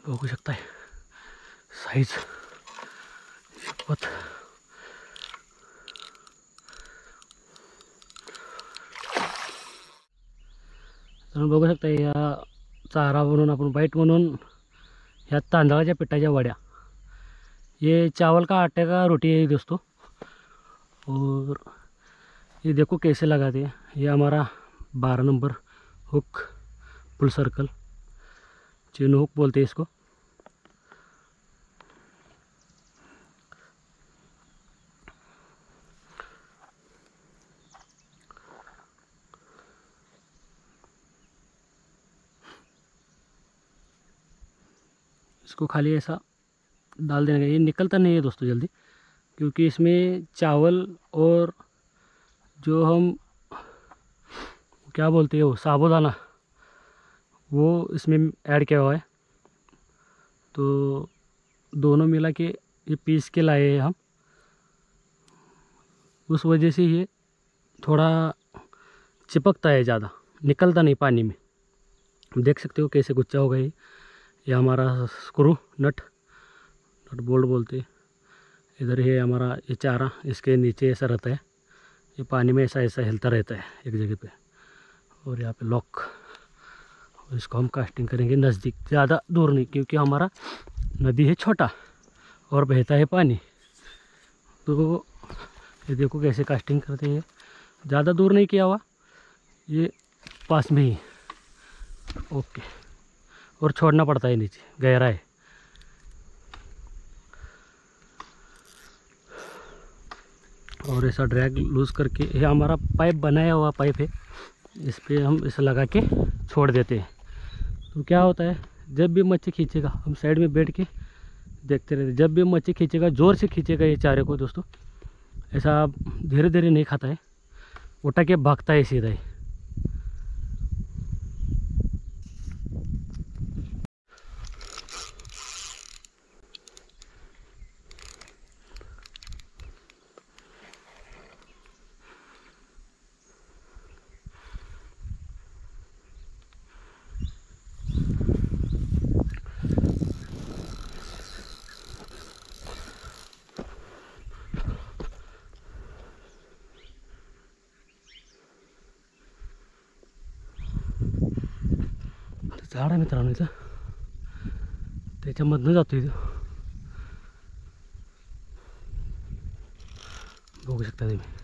बघू शकताय साईज शपथ. तुम्ही बघू शकता या चारा म्हणून आपण बाईट म्हणून ह्या तांदळाच्या पिठाच्या वड्या. ये चावल का आटे का रोटी है दोस्तों. और ये देखो कैसे लगाते हैं. ये हमारा 12 नंबर हुक फुल सर्कल चेन हुक बोलते हैं इसको. इसको खाली ऐसा डाल देने का. ये निकलता नहीं है दोस्तों जल्दी, क्योंकि इसमें चावल और जो हम क्या बोलते हैं वो साबूदाना वो इसमें ऐड किया हुआ है. तो दोनों मिला के ये पीस के लाए हैं हम. उस वजह से ये थोड़ा चिपकता है, ज़्यादा निकलता नहीं पानी में. देख सकते हो कैसे गुच्छा हो गया. ये हमारा स्क्रू नट बोल्ट बोलते हैं. इधर है हमारा ये चारा, इसके नीचे ऐसा रहता है. ये पानी में ऐसा ऐसा हिलता रहता है एक जगह पे. और यहाँ पे लॉक. और इसको हम कास्टिंग करेंगे नज़दीक, ज़्यादा दूर नहीं, क्योंकि हमारा नदी है छोटा और बहता है पानी. तो ये देखो कैसे कास्टिंग करते हैं. ज़्यादा दूर नहीं किया हुआ, ये पास में ही. ओके. और छोड़ना पड़ता है नीचे, गहरा है. और ऐसा ड्रैग लूज़ करके, ये हमारा पाइप बनाया हुआ पाइप है, इस पर हम इसे लगा के छोड़ देते हैं. तो क्या होता है, जब भी मच्छी खींचेगा, हम साइड में बैठ के देखते रहते. जब भी मच्छी खींचेगा, ज़ोर से खींचेगा ये चारे को दोस्तों. ऐसा धीरे धीरे नहीं खाता है, उठा के भागता है सीधा ही. झाड आहे मित्रांनो इथं, त्याच्यामधनं जातो इथं. बघू शकता तुम्ही.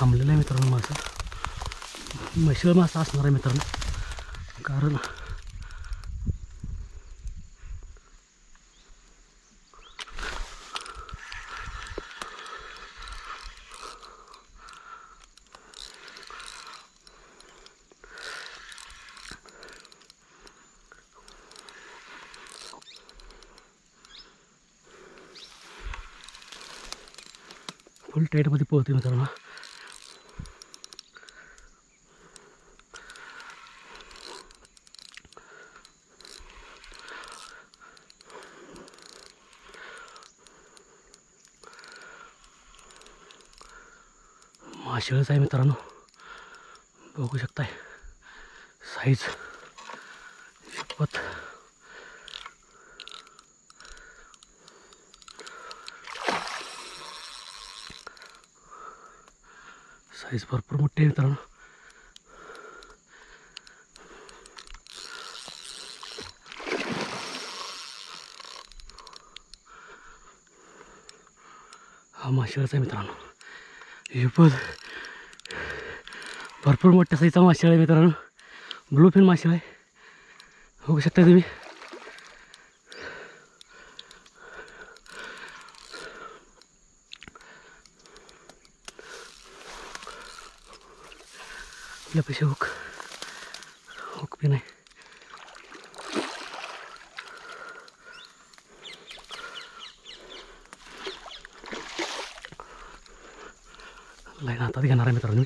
थांबलेलं आहे मित्रांनो मासा. म्हशीळ मासा असणार आहे मित्रांनो, कारण फुल टाईटमध्ये पोहते मित्रांनो. माशाळच आहे मित्रांनो, बघू शकताय साईज. शपथ, साईज भरपूर मोठी आहे मित्रांनो. हा माशाळच आहे मित्रांनो. हे पण भरपूर मोठ्या साईजचा माशाळ आहे मित्रांनो. ब्लूफिन माशाळ आहे, बघू शकता तुम्ही. आपल्यापाशी हुक पिन आहे. लाईन हातात घेणार आहे मित्रांनो.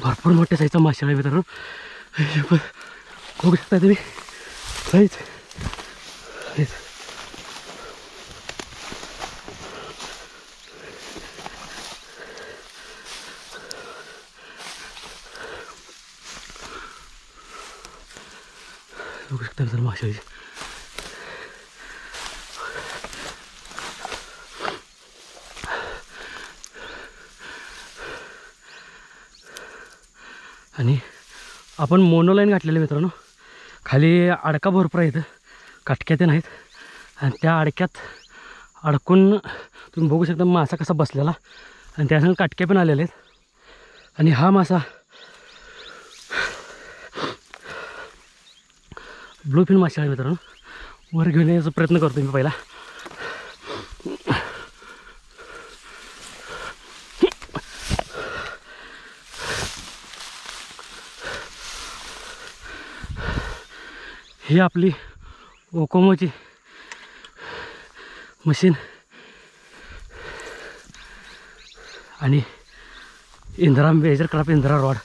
भरपूर मोठ्या साईजचा माशाळ आहे मित्रांनो. बघू शकता तुम्ही साईज. बघू शकता मित्रांनो माशाळी. आणि आपण मोनोलाईन घातलेले मित्रांनो. खाली अडका भरपूर आहेत, काटक्या ते नाहीत. आणि त्या अडक्यात अडकून तुम्ही बघू शकता मासा कसा बसलेला, आणि त्यासंग काटक्या पण आलेले आहेत. आणि हा मासा ब्लूफिन मासा आहे मित्रांनो. वर घेऊन येण्याचा प्रयत्न करतो मी पहिला. ही आपली ओकोमोची मशीन आणि इंदिरा मेजर क्राफ्ट इंदिरा रॉड.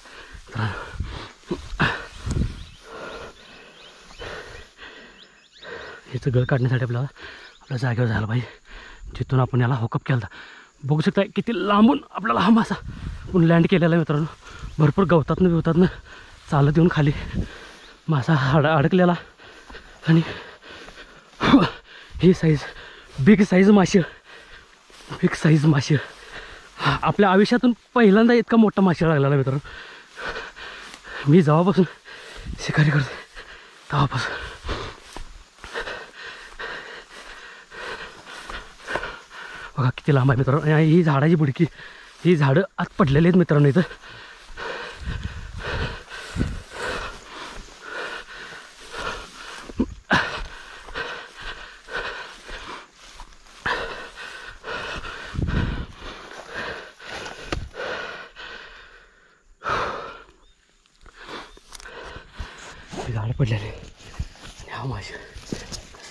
ह्याचं गळ काढण्यासाठी आपल्या जागेवर झालं पाहिजे, जिथून आपण याला हुकअप केला होता. बघू शकता किती लांबून आपल्याला हा मासा आपण लँड केलेला आहे मित्रांनो. भरपूर गवतातनं चालत येऊन खाली मासा अडकलेला. आणि ही साईज बिग साईज मासे आपल्या आयुष्यातून पहिल्यांदा इतका मोठा मासा लागलेला मित्रांनो. मी जेव्हापासून शिकारी करते तेव्हापासून. बघा किती लांब आहे मित्रांनो. आणि ही झाडाची बुडकी, ही झाडं आत पडलेली आहेत मित्रांनो इथं. झाड पडलेले आणि हा मासा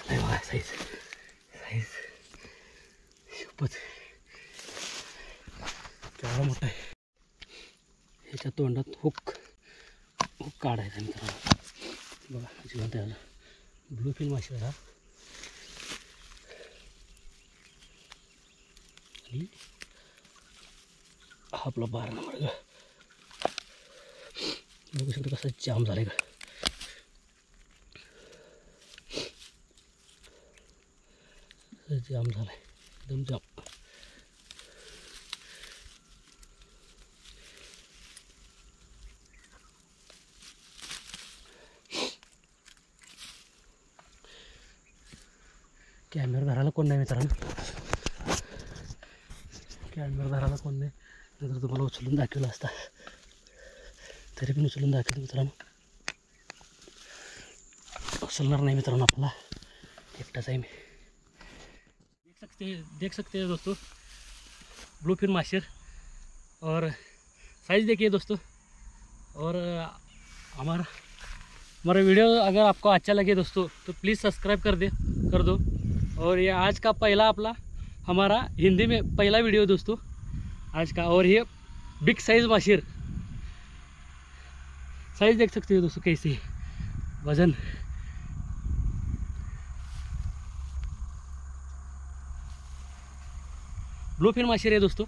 नाही बघा साईज शपथ केवढा मोठा आहे. ह्याच्या तोंडात हुक काढायचा मित्रांनो. बघा जिवंत त्याला ब्लूफिन मासा हा. ही आपला 12 नंबर गळ बघू शकतो कसा जाम झालाय गळ. जाम झालाय एकदम जाम. कॅमेरा धरायला कोण नाही मित्रांनो, कॅमेरा धरायला कोण नाही, नंतर तुम्हाला उचलून दाखवलं असता, तरी पण उचलून दाखवलं मित्रांनो. उचलणार नहीं मित्रों आपला, एकटाच आहे मी. देख सकते हैं दोस्तों ब्लूफिन माशर, और साइज़ देखिए दोस्तों. और हमारा वीडियो अगर आपको अच्छा लगे दोस्तों तो प्लीज़ सब्सक्राइब कर दो. और ये आज का पहला अपना हमारा हिंदी में पहला वीडियो दोस्तों आज का. और ये बिग साइज़ माशर, साइज़ देख सकते हो दोस्तों कैसे, वज़न ब्लूफिन माशर है दोस्तों.